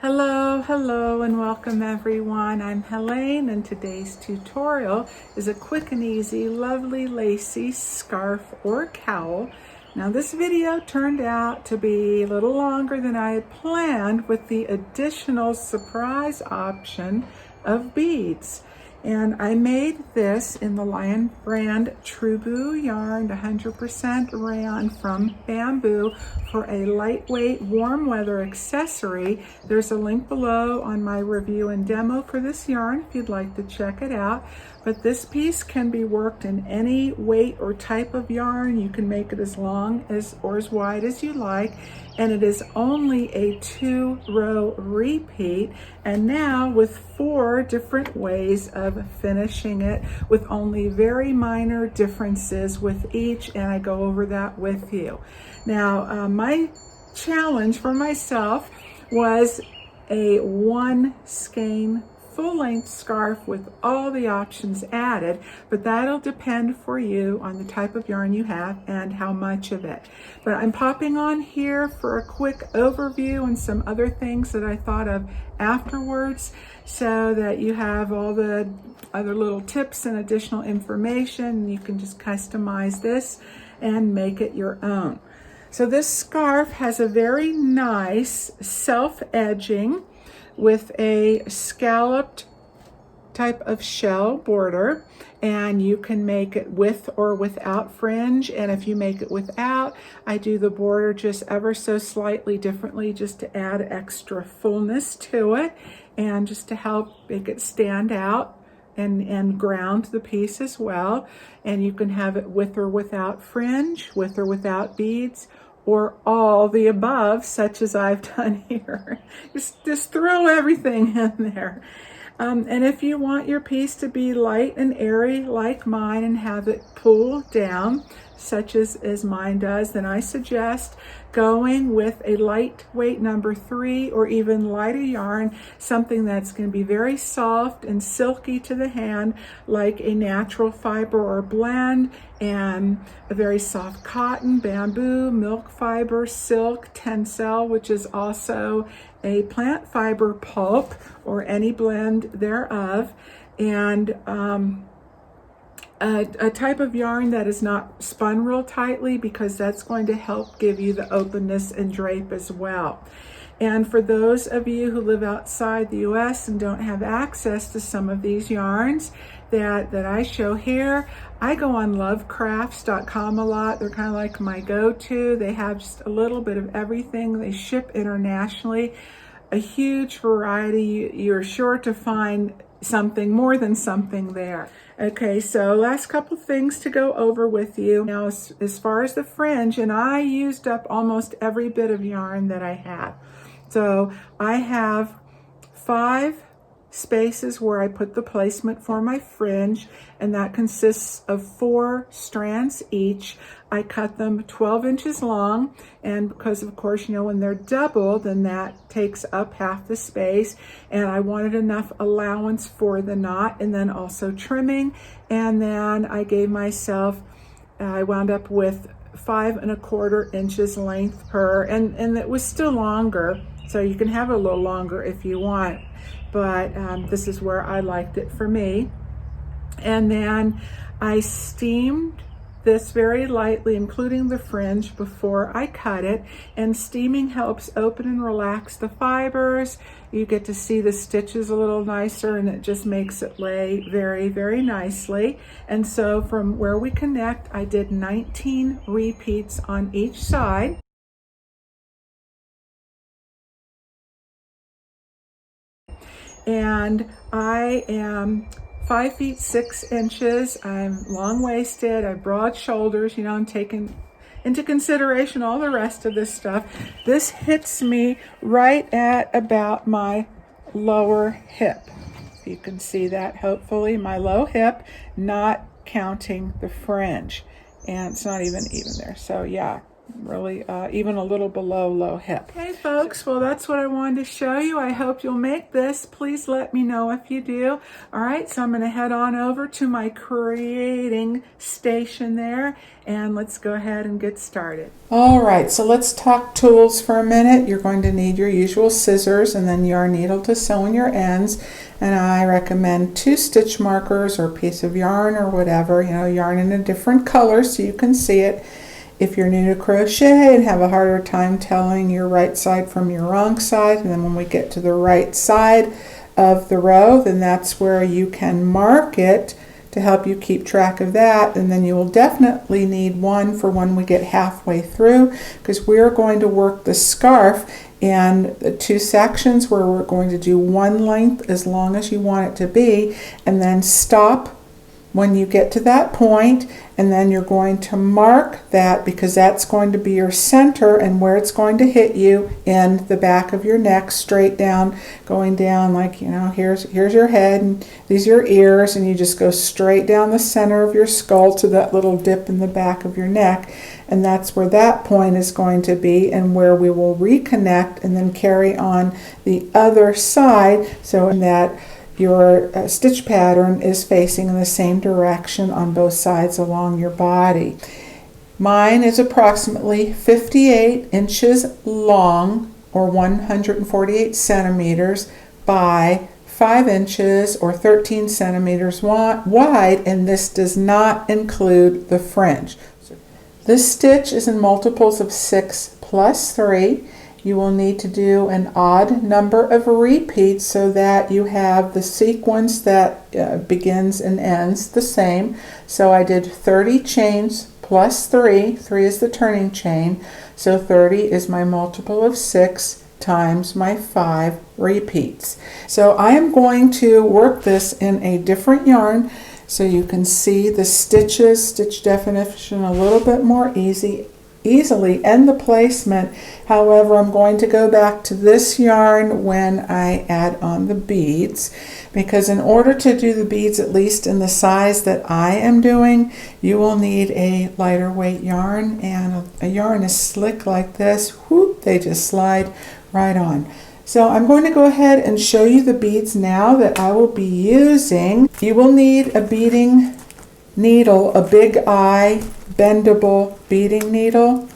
Hello, and welcome everyone. I'm Helene, and today's tutorial is a quick and easy, lovely, lacy scarf or cowl. Now this video turned out to be a little longer than I had planned with the additional surprise option of beads. And I made this in the Lion brand Trubu yarn, 100% rayon from bamboo, for a lightweight warm weather accessory. There's a link below on my review and demo for this yarn if you'd like to check it out. But this piece can be worked in any weight or type of yarn. You can make it as long as or as wide as you like. And it is only a 2-row repeat, and now with 4 different ways of finishing it with only very minor differences with each, and I go over that with you. Now my challenge for myself was a 1 skein full-length scarf with all the options added, but that'll depend for you on the type of yarn you have and how much of it. But I'm popping on here for a quick overview and some other things that I thought of afterwards, so that you have all the other little tips and additional information. You can just customize this and make it your own. So this scarf has a very nice self-edging with a scalloped type of shell border, and you can make it with or without fringe. And if you make it without, I do the border just ever so slightly differently, just to add extra fullness to it and just to help make it stand out and ground the piece as well. And you can have it with or without fringe, with or without beads, or all the above, such as I've done here. Just throw everything in there. And if you want your piece to be light and airy like mine and have it pull down, such as mine does, then I suggest going with a lightweight number 3 or even lighter yarn, something that's going to be very soft and silky to the hand, like a natural fiber or blend, and a very soft cotton, bamboo, milk fiber, silk, tencel, which is also a plant fiber pulp or any blend thereof, and a type of yarn that is not spun real tightly, because that's going to help give you the openness and drape as well. And for those of you who live outside the US and don't have access to some of these yarns that I show here, I go on lovecrafts.com a lot. They're kind of like my go-to. They have just a little bit of everything. They ship internationally, a huge variety. You're sure to find something, more than something there. Okay, so last couple things to go over with you. Now, as far as the fringe, and I used up almost every bit of yarn that I had. So I have 5 spaces where I put the placement for my fringe, and that consists of 4 strands each. I cut them 12 inches long, and because of course, you know, when they're double, then that takes up half the space, and I wanted enough allowance for the knot and then also trimming. And then I gave myself, I wound up with 5 1/4 inches length per, and it was still longer, so you can have it a little longer if you want, but this is where I liked it for me. And then I steamed this very lightly, including the fringe, before I cut it, and steaming helps open and relax the fibers. You get to see the stitches a little nicer, and it just makes it lay very, very nicely. And so from where we connect, I did 19 repeats on each side. And I am 5 feet 6 inches. I'm long-waisted, I have broad shoulders, you know, I'm taking into consideration all the rest of this stuff. This hits me right at about my lower hip. You can see that, hopefully, my low hip, not counting the fringe. And it's not even there. So yeah, really even a little below low hip. Okay folks, well that's what I wanted to show you. I hope you'll make this. Please let me know if you do. All right, so I'm going to head on over to my creating station there, and let's go ahead and get started. All right, so let's talk tools for a minute. You're going to need your usual scissors and then yarn needle to sew in your ends. And I recommend 2 stitch markers or a piece of yarn or whatever, you know, yarn in a different color so you can see it. If you're new to crochet and have a harder time telling your right side from your wrong side, and then when we get to the right side of the row, then that's where you can mark it to help you keep track of that. And then you will definitely need one for when we get halfway through, because we're going to work the scarf in the 2 sections where we're going to do one length as long as you want it to be, and then stop when you get to that point, and then you're going to mark that because that's going to be your center and where it's going to hit you in the back of your neck, straight down, going down like, you know, here's your head and these are your ears, and you just go straight down the center of your skull to that little dip in the back of your neck, and that's where that point is going to be, and where we will reconnect and then carry on the other side, so in that your stitch pattern is facing in the same direction on both sides along your body. Mine is approximately 58 inches long, or 148 centimeters, by 5 inches or 13 centimeters wide, and this does not include the fringe. This stitch is in multiples of 6 plus 3. You will need to do an odd number of repeats so that you have the sequence that begins and ends the same. So I did 30 chains plus 3. 3 is the turning chain. So 30 is my multiple of 6 times my 5 repeats. So I am going to work this in a different yarn so you can see the stitches, stitch definition a little bit more easily, and the placement. However, I'm going to go back to this yarn when I add on the beads, because in order to do the beads, at least in the size that I am doing, you will need a lighter weight yarn, and a yarn is slick like this. Whoop, they just slide right on. So I'm going to go ahead and show you the beads now that I will be using. You will need a beading needle, a big eye bendable beading needle.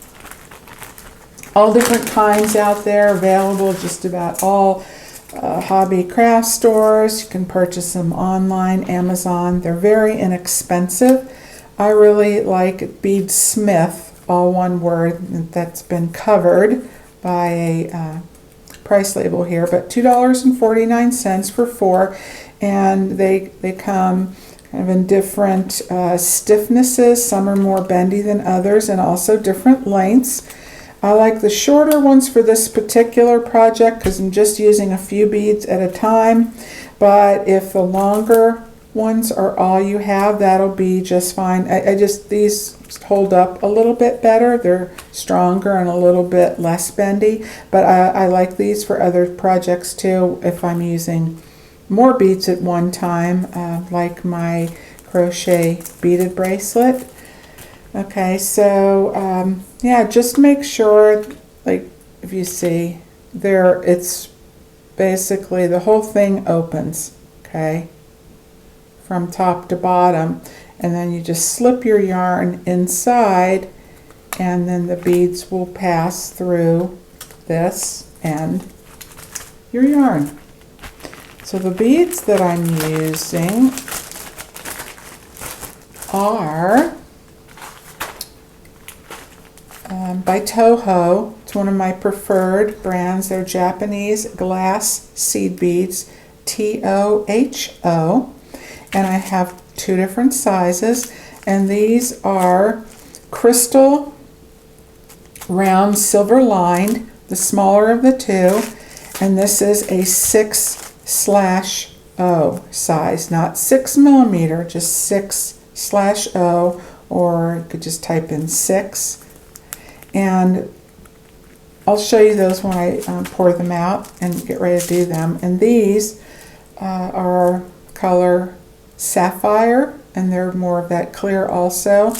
All different kinds out there available, just about all hobby craft stores. You can purchase them online, Amazon. They're very inexpensive. I really like Bead Smith, all one word, that's been covered by a price label here, but $2.49 for 4, and they come kind of in different stiffnesses. Some are more bendy than others, and also different lengths. I like the shorter ones for this particular project because I'm just using a few beads at a time, but if the longer ones are all you have, that'll be just fine. These hold up a little bit better. They're stronger and a little bit less bendy, but I like these for other projects too if I'm using more beads at one time, like my Crochet Beaded bracelet. Okay, so yeah, just make sure, like if you see there, it's basically the whole thing opens, okay, from top to bottom, and then you just slip your yarn inside, and then the beads will pass through this and your yarn. So the beads that I'm using are by TOHO. It's one of my preferred brands. They're Japanese glass seed beads, TOHO, and I have 2 different sizes, and these are crystal round silver lined, the smaller of the 2, and this is a 6/0 size, not 6 millimeter, just 6/0, or you could just type in 6. And I'll show you those when I pour them out and get ready to do them. And these are color sapphire, and they're more of that clear also.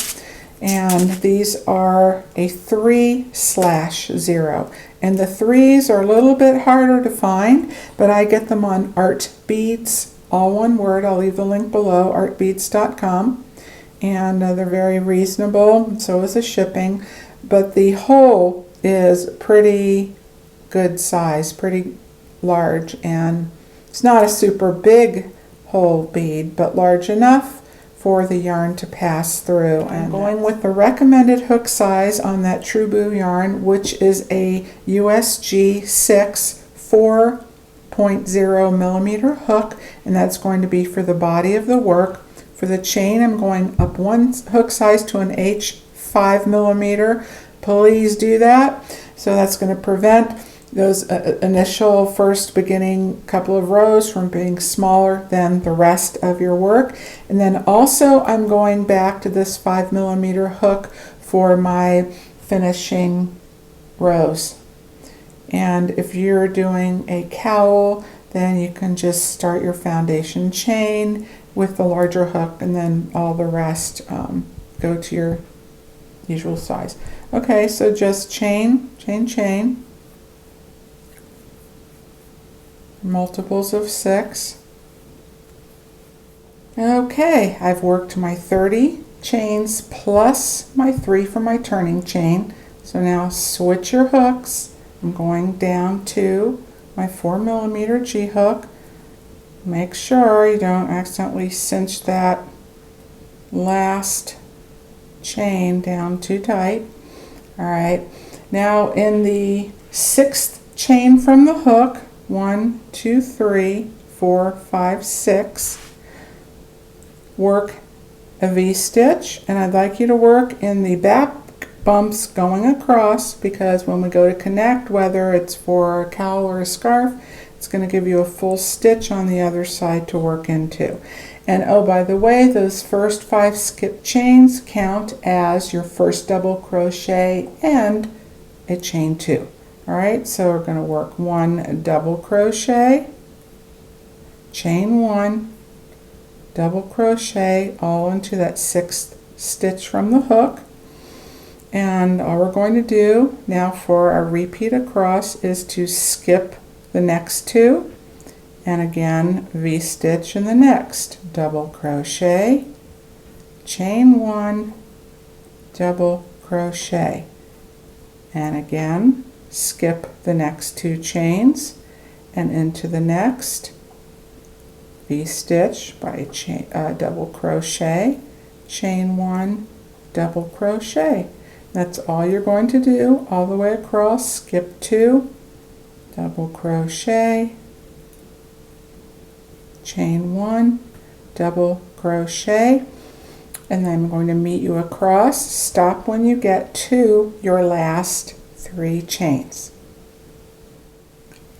and these are a 3/0, and the 3s are a little bit harder to find, but I get them on Art Beads, all one word. I'll leave the link below, artbeads.com, and they're very reasonable, and so is the shipping. But the hole is pretty good size, pretty large, and it's not a super big hole bead, but large enough for the yarn to pass through. I'm going with the recommended hook size on that True Blue yarn, which is a USG 6 4.0 millimeter hook, and that's going to be for the body of the work. For the chain, I'm going up one hook size to an H 5 millimeter. Please do that. So that's going to prevent those initial first beginning couple of rows from being smaller than the rest of your work. And then also I'm going back to this 5 millimeter hook for my finishing rows. And if you're doing a cowl, then you can just start your foundation chain with the larger hook, and then all the rest go to your usual size. Okay, so just chain, chain, chain, multiples of 6. Okay, I've worked my 30 chains plus my 3 for my turning chain. So now switch your hooks. I'm going down to my 4 millimeter G hook. Make sure you don't accidentally cinch that last chain down too tight. All right, now in the 6th chain from the hook, 1, 2, 3, 4, 5, 6, work a V-stitch, and I'd like you to work in the back bumps going across, because when we go to connect, whether it's for a cowl or a scarf, it's going to give you a full stitch on the other side to work into. And oh, by the way, those first 5 skip chains count as your first double crochet and a chain 2. All right, so we're going to work 1 double crochet, chain 1, double crochet, all into that 6th stitch from the hook. And all we're going to do now for our repeat across is to skip the next 2, and again V-stitch in the next, double crochet, chain 1, double crochet, and again skip the next 2 chains and into the next, V-stitch by chain, double crochet, chain 1, double crochet. That's all you're going to do all the way across. Skip 2, double crochet, chain 1, double crochet, and then I'm going to meet you across. Stop when you get to your last 3 chains.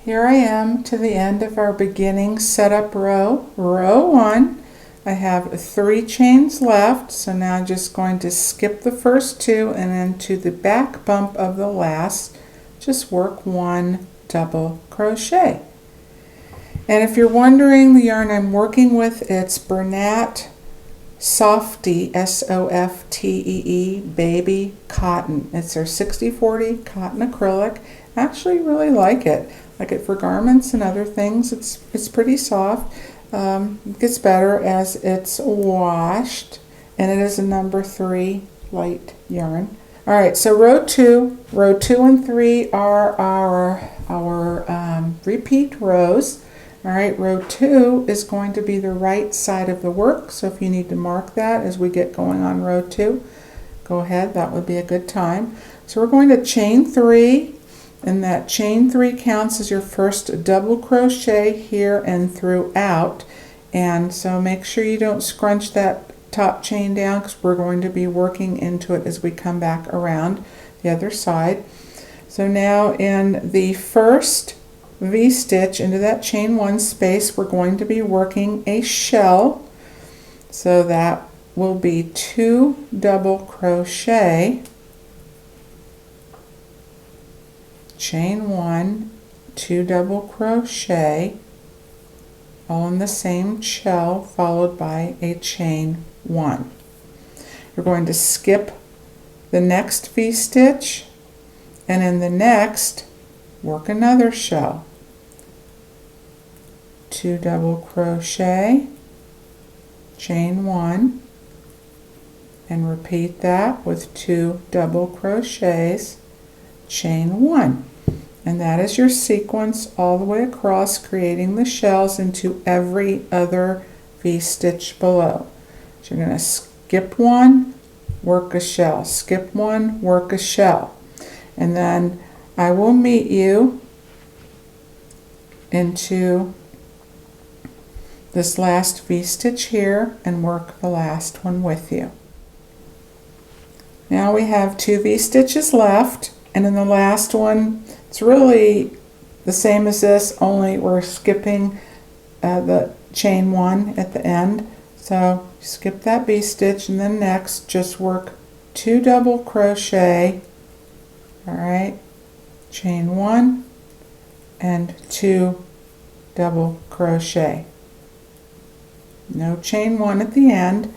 Here I am to the end of our beginning setup row, row 1. I have 3 chains left, so now I'm just going to skip the first 2 and then to the back bump of the last, just work 1 double crochet. And if you're wondering the yarn I'm working with, it's Bernat Softee, S-O-F-T-E-E, Baby Cotton. It's their 60/40 cotton acrylic. I actually really like it. Like it for garments and other things. It's pretty soft. It gets better as it's washed, and it is a number 3 light yarn. All right, so row 2 and 3 are our repeat rows. All right, row 2 is going to be the right side of the work, so if you need to mark that as we get going on row 2, go ahead, that would be a good time. So we're going to chain 3, and that chain 3 counts as your first double crochet here and throughout. And so make sure you don't scrunch that top chain down, because we're going to be working into it as we come back around the other side. So now in the first V-stitch into that chain 1 space, we're going to be working a shell. So that will be 2 double crochet, chain 1, 2 double crochet, all in the same shell, followed by a chain 1. You're going to skip the next V-stitch, and in the next work another shell. 2 double crochet, chain 1, and repeat that with 2 double crochets, chain 1. And that is your sequence all the way across, creating the shells into every other V-stitch below. So you're going to skip one, work a shell, skip one, work a shell, and then I will meet you into this last V-stitch here and work the last one with you. Now we have 2 V-stitches left, and in the last one it's really the same as this, only we're skipping the chain 1 at the end. So skip that V-stitch, and then next just work 2 double crochet, all right, chain 1 and 2 double crochet. No chain 1 at the end,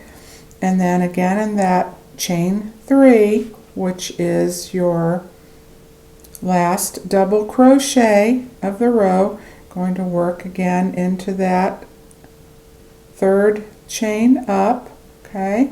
and then again in that chain 3, which is your last double crochet of the row, going to work again into that 3rd chain up, okay?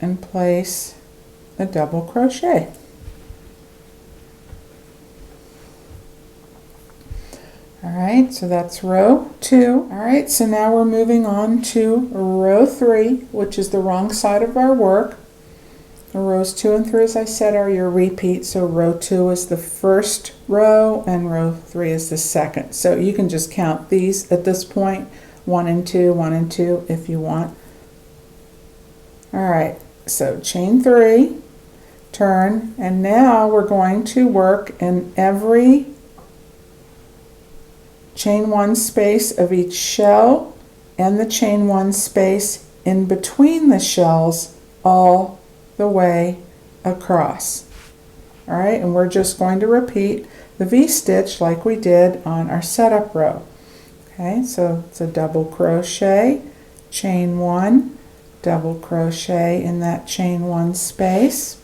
And place a double crochet. Alright, so that's row 2. Alright, so now we're moving on to row 3, which is the wrong side of our work. The rows 2 and 3, as I said, are your repeat. So row 2 is the first row and row 3 is the second. So you can just count these at this point, 1 and 2, 1 and 2 if you want. Alright, so chain 3, turn, and now we're going to work in every chain 1 space of each shell and the chain 1 space in between the shells all the way across. All right, and we're just going to repeat the V-stitch like we did on our setup row. Okay, so it's a double crochet, chain 1, double crochet in that chain 1 space,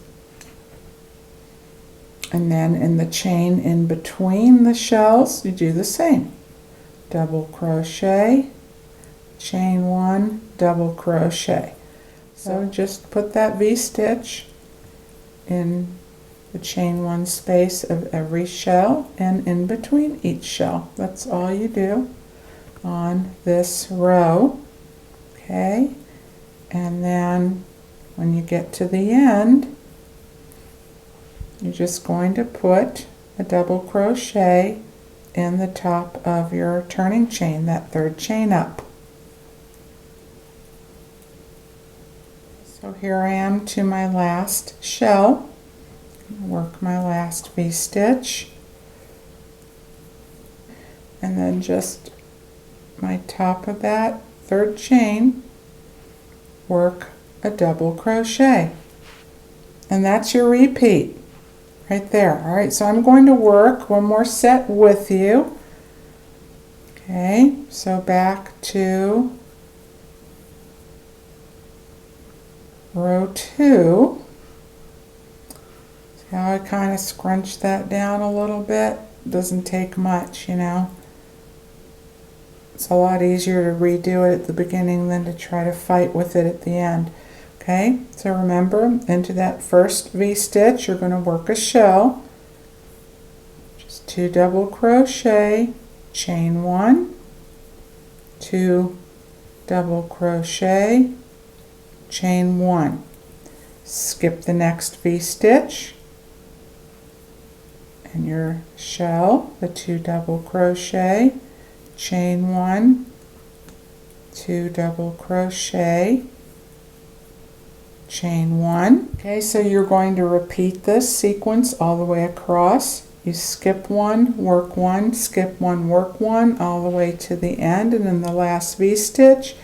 and then in the chain in between the shells you do the same. Double crochet, chain 1, double crochet. So just put that V-stitch in the chain 1 space of every shell and in between each shell. That's all you do on this row. Okay, and then when you get to the end, you're just going to put a double crochet in the top of your turning chain, that 3rd chain up. So here I am to my last shell. Work my last V-stitch, and then just my top of that 3rd chain, work a double crochet, and that's your repeat right there. All right, so I'm going to work one more set with you. Okay, so back to row 2. See how I kind of scrunch that down a little bit? Doesn't take much, you know. It's a lot easier to redo it at the beginning than to try to fight with it at the end. Okay, so remember, into that first V-stitch you're going to work a shell, just 2 double crochet, chain 1, 2 double crochet, chain 1, skip the next V-stitch, and your shell, the 2 double crochet, chain 1, 2 double crochet, chain 1. Okay, so you're going to repeat this sequence all the way across. You skip one, work one, skip one, work one, all the way to the end, and in the last V-stitch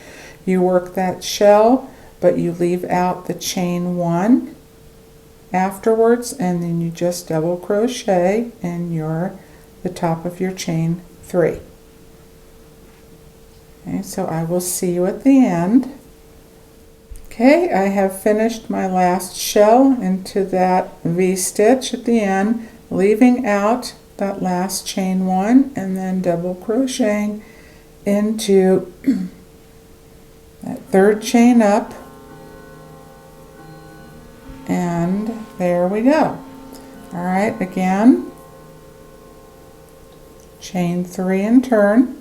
you work that shell, but you leave out the chain one afterwards, and then you just double crochet in the top of your chain 3. Okay, so I will see you at the end. Okay, I have finished my last shell into that V-stitch at the end, leaving out that last chain one and then double crocheting into that third chain up, and there we go. All right, again, chain 3 and turn,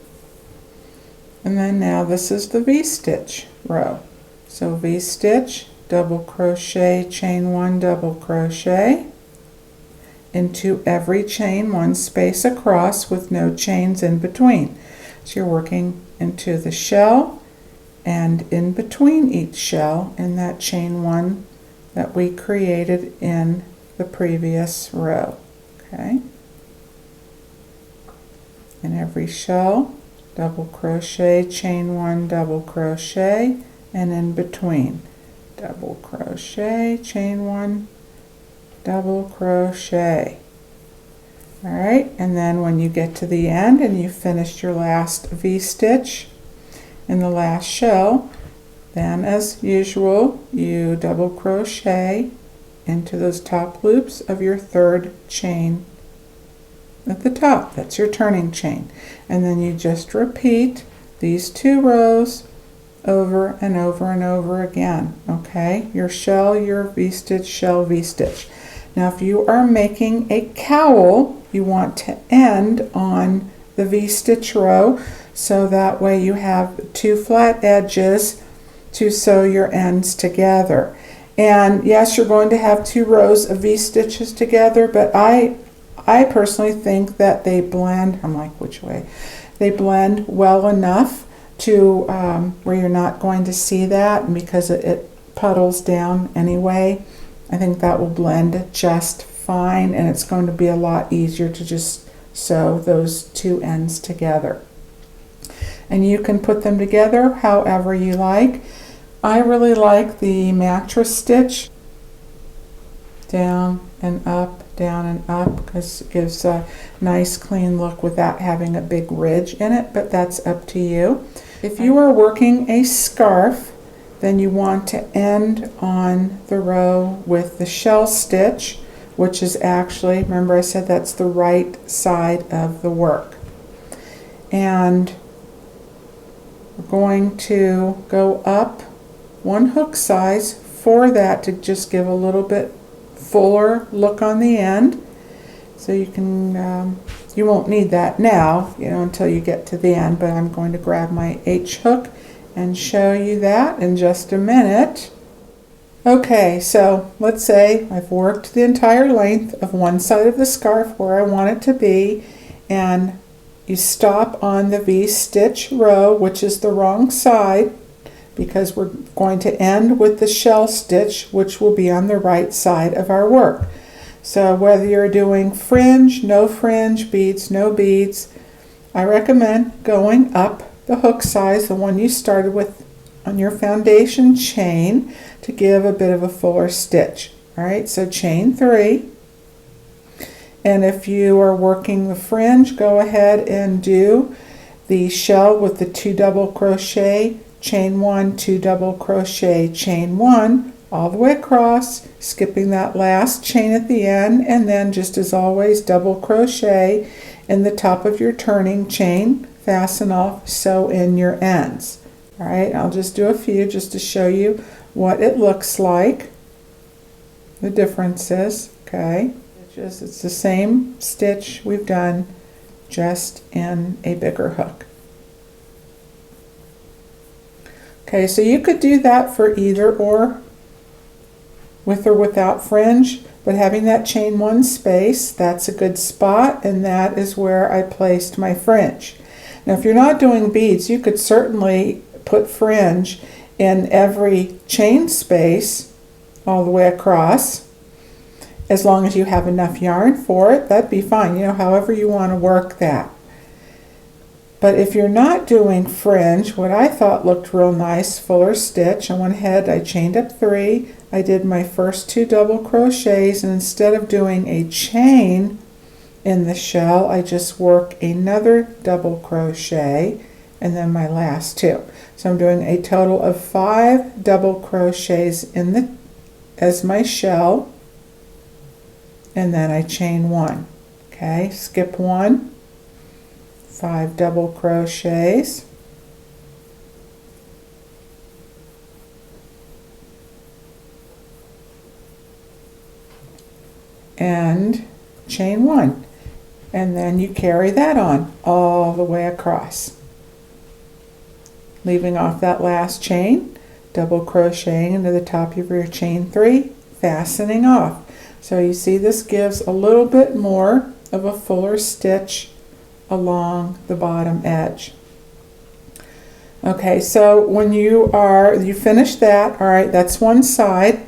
and then now this is the V-stitch row. So V-stitch, double crochet, chain 1, double crochet into every chain 1 space across with no chains in between. So you're working into the shell and in between each shell in that chain 1 that we created in the previous row. Okay. In every shell, double crochet, chain 1, double crochet, and in between, double crochet, chain 1, double crochet. All right, and then when you get to the end and you finished your last V-stitch in the last shell, then as usual you double crochet into those top loops of your third chain at the top. That's your turning chain, and then you just repeat these 2 rows over and over and over again. Okay, your shell, your V-stitch, shell, V-stitch. Now if you are making a cowl, you want to end on the V-stitch row, so that way you have 2 flat edges to sew your ends together. And yes, you're going to have 2 rows of V-stitches together, but I personally think that they blend, I'm like, which way? They blend well enough to where you're not going to see that, and because it puddles down anyway, I think that will blend just fine, and it's going to be a lot easier to just sew those 2 ends together. And you can put them together however you like. I really like the mattress stitch, down and up, because it gives a nice clean look without having a big ridge in it, but that's up to you. If you are working a scarf, then you want to end on the row with the shell stitch, which is actually, remember I said that's the right side of the work. And we're going to go up 1 hook size for that to just give a little bit fuller look on the end. So you can, you won't need that now, until you get to the end, but I'm going to grab my H hook and show you that in just a minute. Okay, so let's say I've worked the entire length of one side of the scarf where I want it to be, and you stop on the V-stitch row, which is the wrong side, because we're going to end with the shell stitch, which will be on the right side of our work. So whether you're doing fringe, no fringe, beads, no beads, I recommend going up the hook size, the one you started with on your foundation chain, to give a bit of a fuller stitch. All right, so chain 3. And if you are working the fringe, go ahead and do the shell with the 2 double crochet, chain 1, 2 double crochet, chain 1, all the way across, skipping that last chain at the end, and then just as always double crochet in the top of your turning chain, fasten off, sew in your ends. All right, I'll just do a few just to show you what it looks like, the differences. Okay, it's the same stitch we've done, just in a bigger hook. Okay, so you could do that for either or, with or without fringe, but having that chain 1 space, that's a good spot, and that is where I placed my fringe. Now if you're not doing beads, you could certainly put fringe in every chain space all the way across, as long as you have enough yarn for it, that'd be fine, you know, however you want to work that. But if you're not doing fringe, what I thought looked real nice, fuller stitch, I went ahead, I chained up 3, I did my first 2 double crochets, and instead of doing a chain in the shell, I just work another double crochet and then my last 2. So I'm doing a total of 5 double crochets in the as my shell, and then I chain 1. Okay, skip 1, 5 double crochets, and chain 1, and then you carry that on all the way across, leaving off that last chain, double crocheting into the top of your chain 3, fastening off. So you see this gives a little bit more of a fuller stitch along the bottom edge. Okay, so when you finish that, all right, that's one side.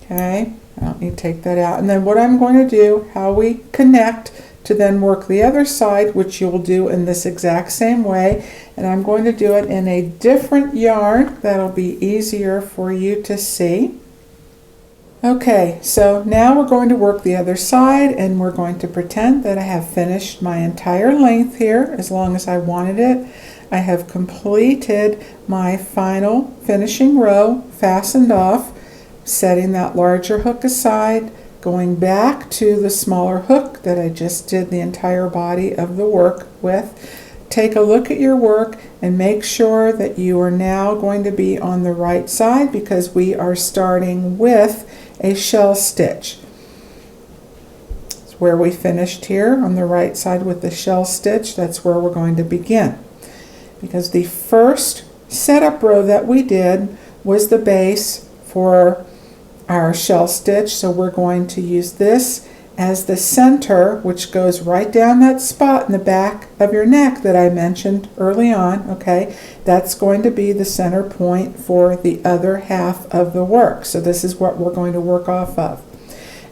Okay, I don't need to take that out. And then what I'm going to do, how we connect to then work the other side, which you'll do in this exact same way, and I'm going to do it in a different yarn that'll be easier for you to see. Okay, so now we're going to work the other side, and we're going to pretend that I have finished my entire length here as long as I wanted it. I have completed my final finishing row, fastened off, setting that larger hook aside, going back to the smaller hook that I just did the entire body of the work with. Take a look at your work and make sure that you are now going to be on the right side, because we are starting with a shell stitch. It's where we finished here on the right side with the shell stitch. That's where we're going to begin, because the first setup row that we did was the base for our shell stitch. So we're going to use this as the center, which goes right down that spot in the back of your neck that I mentioned early on. Okay, that's going to be the center point for the other half of the work. So this is what we're going to work off of,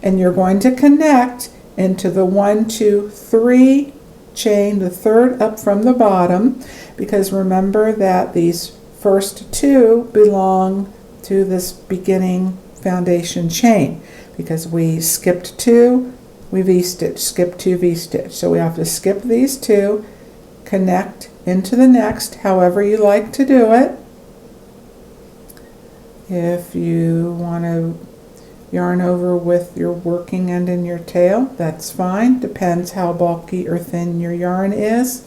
and you're going to connect into the 1, 2, 3 chain, the third up from the bottom, because remember that these first 2 belong to this beginning foundation chain, because we skipped 2, we V-stitch, skip 2, V-stitch. So we have to skip these 2, connect into the next, however you like to do it. If you want to yarn over with your working end and your tail, that's fine. Depends how bulky or thin your yarn is.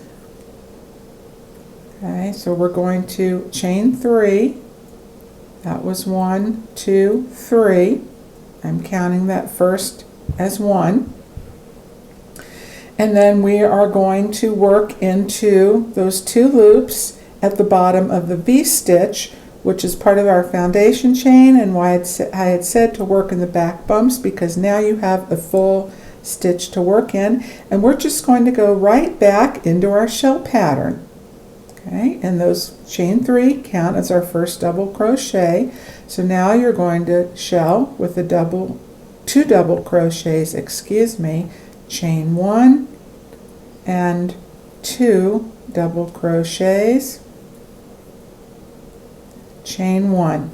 Okay, so we're going to chain 3. That was 1, 2, 3. I'm counting that first as 1. And then we are going to work into those 2 loops at the bottom of the V-stitch, which is part of our foundation chain, and why I had said to work in the back bumps, because now you have a full stitch to work in, and we're just going to go right back into our shell pattern. Okay, and those chain 3 count as our first double crochet. So now you're going to shell with the 2 double crochets, chain 1 and 2 double crochets, chain 1.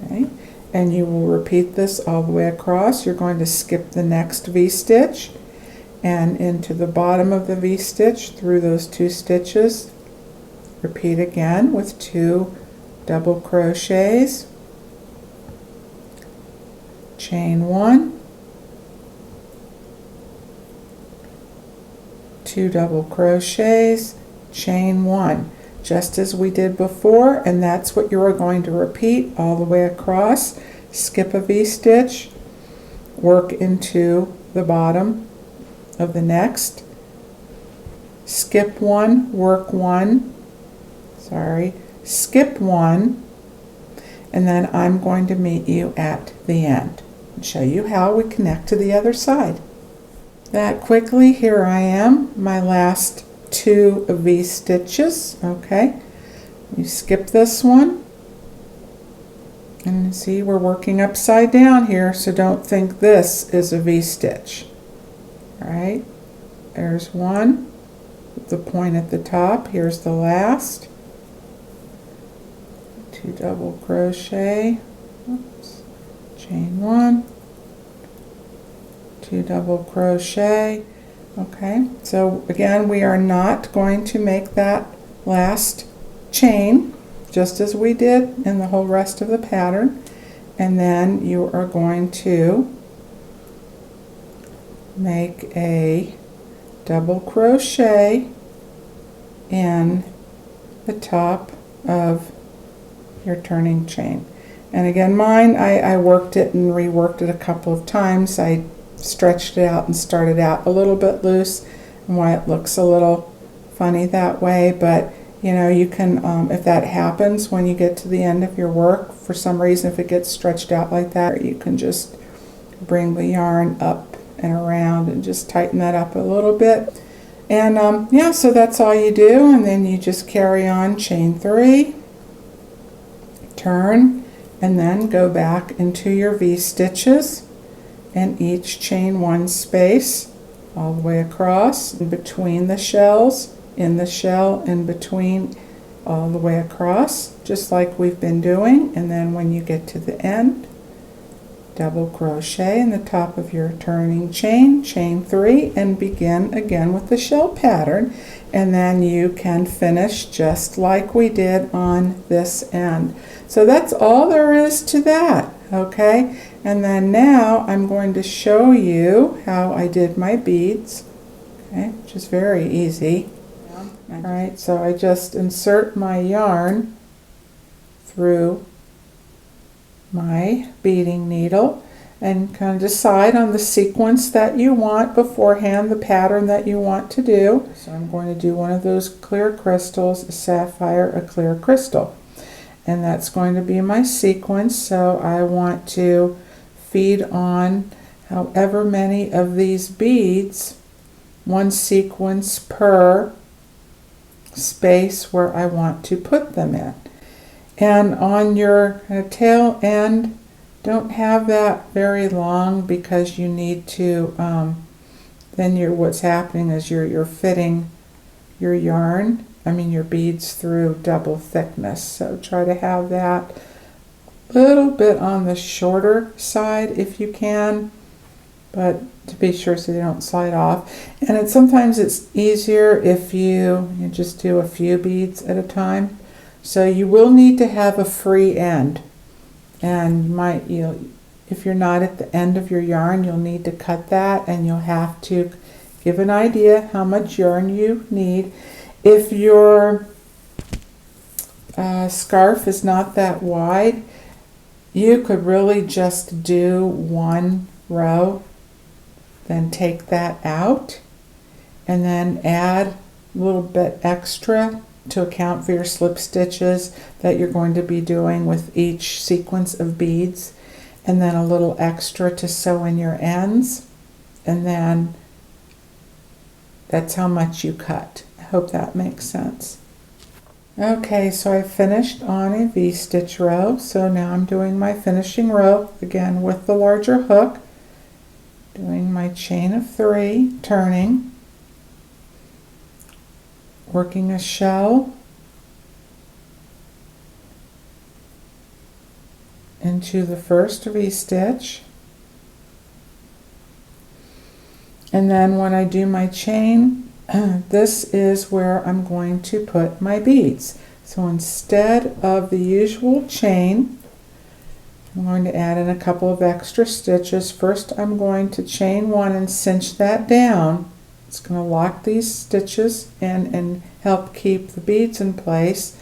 Okay, and you will repeat this all the way across. You're going to skip the next V-stitch and into the bottom of the V-stitch through those 2 stitches. Repeat again with 2 double crochets, chain 1, 2 double crochets, chain 1, just as we did before, and that's what you are going to repeat all the way across. Skip a V-stitch, work into the bottom of the next, skip 1, work 1, skip 1, and then I'm going to meet you at the end and show you how we connect to the other side. That quickly, here I am, my last 2 V-stitches. Okay, you skip this one, And see, we're working upside down here, so don't think this is a V-stitch. All right, there's one, the point at the top. Here's the last. 2 double crochet, oops, chain 1, 2 double crochet. Okay, so again, we are not going to make that last chain, just as we did in the whole rest of the pattern. And then you are going to make a double crochet in the top of your turning chain. And again, mine, I worked it and reworked it a couple of times. I stretched it out and started out a little bit loose, and why it looks a little funny that way. But you know, you can, if that happens when you get to the end of your work, for some reason, if it gets stretched out like that, you can just bring the yarn up and around and just tighten that up a little bit. And yeah, so that's all you do, and then you just carry on, chain 3, turn, and then go back into your V-stitches, and each chain 1 space all the way across, in between the shells, in the shell, in between, all the way across, just like we've been doing. And then when you get to the end, double crochet in the top of your turning chain, chain 3, and begin again with the shell pattern. And then you can finish just like we did on this end. So that's all there is to that, okay? And then now I'm going to show you how I did my beads, okay, which is very easy. All right, so I just insert my yarn through my beading needle and kind of decide on the sequence that you want beforehand, the pattern that you want to do. So I'm going to do one of those clear crystals, a sapphire, a clear crystal. And that's going to be my sequence. So I want to feed on however many of these beads, one sequence per space where I want to put them in. And on your tail end, don't have that very long, because you need to, then what's happening is you're fitting your yarn, your beads through double thickness. So try to have that a little bit on the shorter side if you can, but to be sure so they don't slide off. And sometimes it's easier if you just do a few beads at a time. So you will need to have a free end, and you might, if you're not at the end of your yarn, you'll need to cut that, and you'll have to give an idea how much yarn you need. If your scarf is not that wide, you could really just do 1 row, then take that out, and then add a little bit extra to account for your slip stitches that you're going to be doing with each sequence of beads, and then a little extra to sew in your ends, and then that's how much you cut. I hope that makes sense. Okay, so I finished on a V-stitch row, so now I'm doing my finishing row again with the larger hook, doing my chain of 3, turning, working a shell into the first V-stitch, and then when I do my chain, this is where I'm going to put my beads. So instead of the usual chain, I'm going to add in a couple of extra stitches. First I'm going to chain 1 and cinch that down. It's going to lock these stitches in and help keep the beads in place.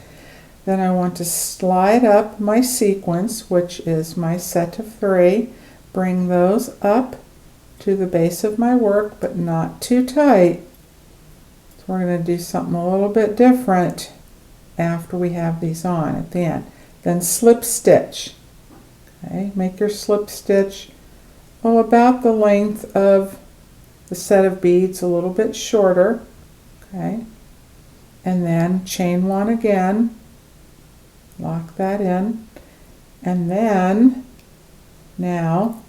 Then I want to slide up my sequence, which is my set of 3, bring those up to the base of my work, but not too tight. So we're going to do something a little bit different after we have these on at the end. Then slip stitch. Okay, make your slip stitch about the length of the set of beads, a little bit shorter. Okay, and then chain 1 again, lock that in, And then now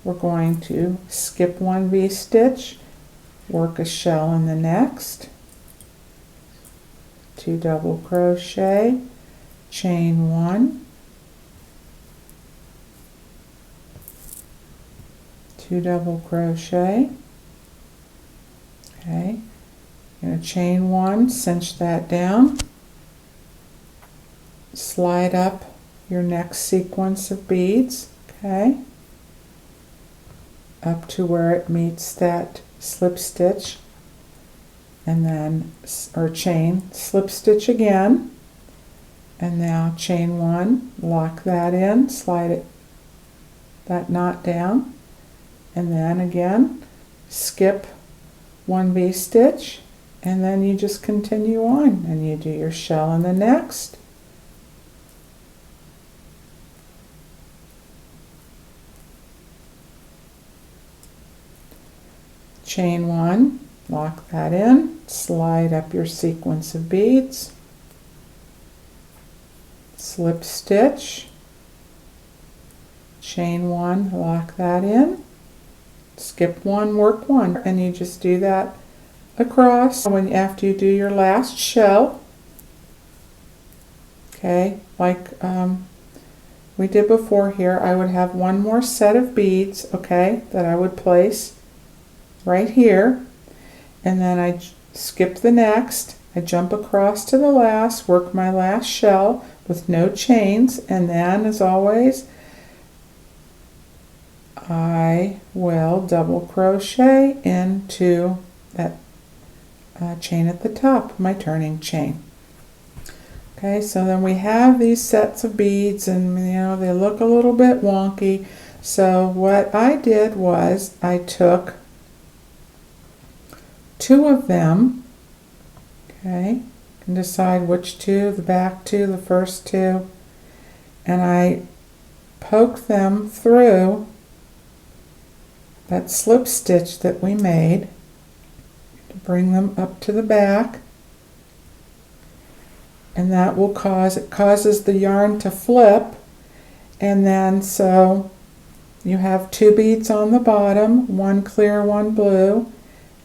we're going to skip one V-stitch, work a shell in the next, 2 double crochet, chain 1, 2 double crochet. Okay, going to chain 1, cinch that down, slide up your next sequence of beads, okay, up to where it meets that slip stitch, and then, or chain, slip stitch again, and now chain 1, lock that in, slide it, that knot down, and then again, skip 1 V-stitch, and then you just continue on, and you do your shell in the next, chain 1, lock that in, slide up your sequence of beads, slip stitch, chain 1, lock that in, skip 1, work 1, and you just do that across after you do your last shell. Okay, like we did before here, I would have one more set of beads, okay, that I would place right here, and then I skip the next, I jump across to the last, work my last shell with no chains, and then as always I will double crochet into that chain at the top, my turning chain. Okay, so then we have these sets of beads, and you know they look a little bit wonky, so what I did was I took 2 of them, okay, you can decide which 2, the back 2, the first 2, and I poke them through that slip stitch that we made to bring them up to the back, and that will causes the yarn to flip, and then so you have 2 beads on the bottom, 1 clear, 1 blue,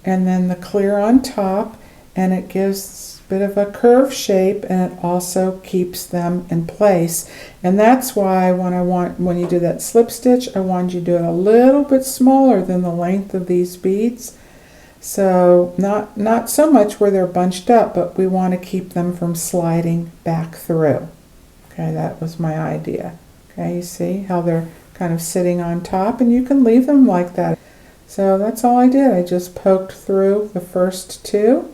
and then the clear on top, and it gives a bit of a curve shape, and it also keeps them in place. And that's why when you do that slip stitch, I want you to do it a little bit smaller than the length of these beads, so not so much where they're bunched up, but we want to keep them from sliding back through. Okay, that was my idea. Okay, you see how they're kind of sitting on top, and you can leave them like that. So that's all I did. I just poked through the first 2.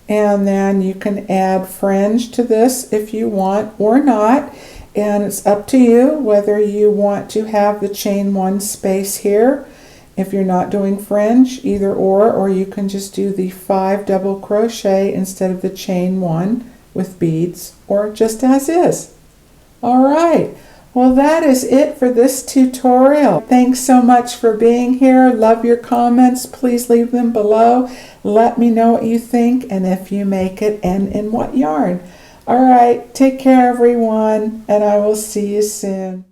And then you can add fringe to this if you want or not. And it's up to you whether you want to have the chain 1 space here. If you're not doing fringe, either or you can just do the 5 double crochet instead of the chain 1 with beads, or just as is. All right. Well, that is it for this tutorial. Thanks so much for being here. Love your comments. Please leave them below. Let me know what you think and if you make it and in what yarn. All right, take care everyone, and I will see you soon.